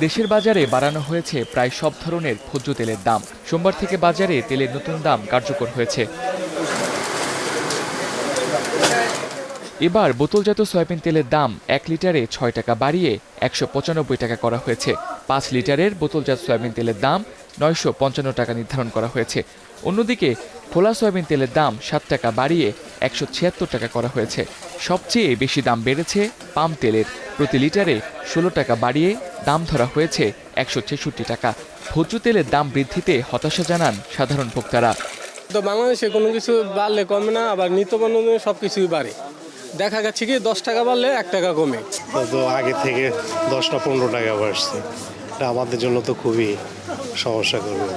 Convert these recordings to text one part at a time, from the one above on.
দেশের বাজারে বাড়ানো হয়েছে প্রায় সব ধরনের ভোজ্য তেলের দাম। সোমবার থেকে বাজারে তেলের নতুন দাম কার্যকর হয়েছে। এবার বোতলজাত সয়াবিন তেলের দাম 1 লিটারে 6 টাকা বাড়িয়ে 195 টাকা করা হয়েছে। 5 লিটারের বোতলজাত সয়াবিন তেলের দাম 955 টাকা নির্ধারণ করা হয়েছে। অন্যদিকে খোলা সয়াবিন তেলের দাম 7 টাকা বাড়িয়ে 176 টাকা করা হয়েছে। সবচেয়ে বেশি দাম বেড়েছে পাম তেলের, প্রতি লিটারে 16 টাকা বাড়িয়ে দাম ধরা হয়েছে 166 টাকা। ভোজ্য তেলের দাম বৃদ্ধিতে হতাশা জানান সাধারণ ভোক্তারা। তো বাংলাদেশে কোনো কিছু বাড়লে কমে না, আবার নিত্যপণ্য সব কিছুই বাড়ে। দেখা যাচ্ছে কি 10 টাকা বাড়লে 1 টাকা কমে। তো আগে থেকে 10-15 টাকা বাড়ছে, এটা আমাদের জন্য তো খুবই সমস্যা করবে।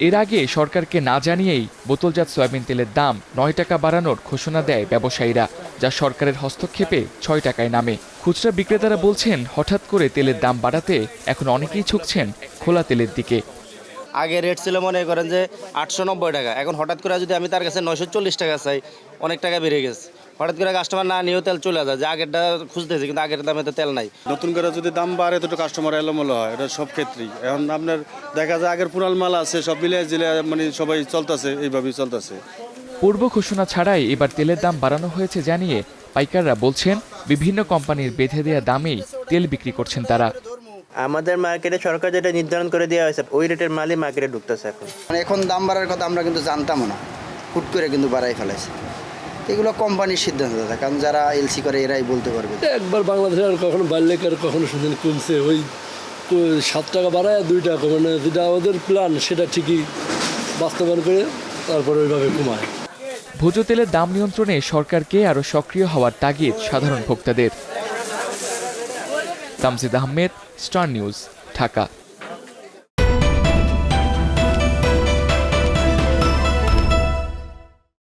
এর আগে সরকারকে না জানিয়েই বোতলজাত সয়াবিন তেলের দাম 9 টাকা বাড়ানোর ঘোষণা দেয় ব্যবসায়ীরা, যা সরকারের হস্তক্ষেপে 6 টাকায় নামে। খুচরা বিক্রেতারা বলছেন, হঠাৎ করে তেলের দাম বাড়াতে এখন অনেকেই ঝুঁকছেন খোলা তেলের দিকে। আগে রেট ছিল মনে করেন যে 890 টাকা, এখন হঠাৎ করে যদি আমি তার কাছে 940 টাকা চাই, অনেক টাকা বেড়ে গেছে। হঠাৎ করে কাস্টমার না নিয়েও তেল চলে যায়, যে আগেরটা খুঁজতেছে কিন্তু আগের দামে তো তেল নাই। নতুন করে যদি দাম বাড়ে তো কাস্টমার এলোমেলো হয়, এটা সব ক্ষেত্রেই। এখন আপনার দেখা যায় আগের পুরান মাল আছে, সব মিলিয়ে জিলে মানে সবাই চলতেছে, এইভাবেই চলতেছে। পূর্ব ঘোষণা ছাড়াই এবার তেলের দাম বাড়ানো হয়েছে জানিয়ে পাইকাররা বলছেন, বিভিন্ন কোম্পানির বেঁধে দেওয়া দামেই তেল বিক্রি করছেন তারা। আমাদের মার্কেটে সরকার যেটা নির্ধারণ করে দেওয়া হয়েছে ওই রেটের মালই মার্কেটে ঢুকতেছে। এখন দাম বাড়ার কথা আমরা কিন্তু জানতামও না, হুট করে কিন্তু বাড়াই ফেলাইছে। এগুলো কোম্পানির সিদ্ধান্ত থাকে, কারণ যারা এলসি করে এরাই বলতে পারবে। একবার বাংলাদেশে আর কখনো বাড়লে আর কখনো শুনছেন কমছে, ওই 7 টাকা বাড়ায় 2 টাকা কমে না, যেটা আমাদের প্ল্যান সেটা ঠিকই বাস্তবায়ন করে তারপর ওইভাবে কমায়। ভোজ্য তেলের দাম নিয়ন্ত্রণে সরকারকে আরও সক্রিয় হওয়ার তাগিদ সাধারণ ভোক্তাদের। Tamjid Ahmed, star news, Dhaka.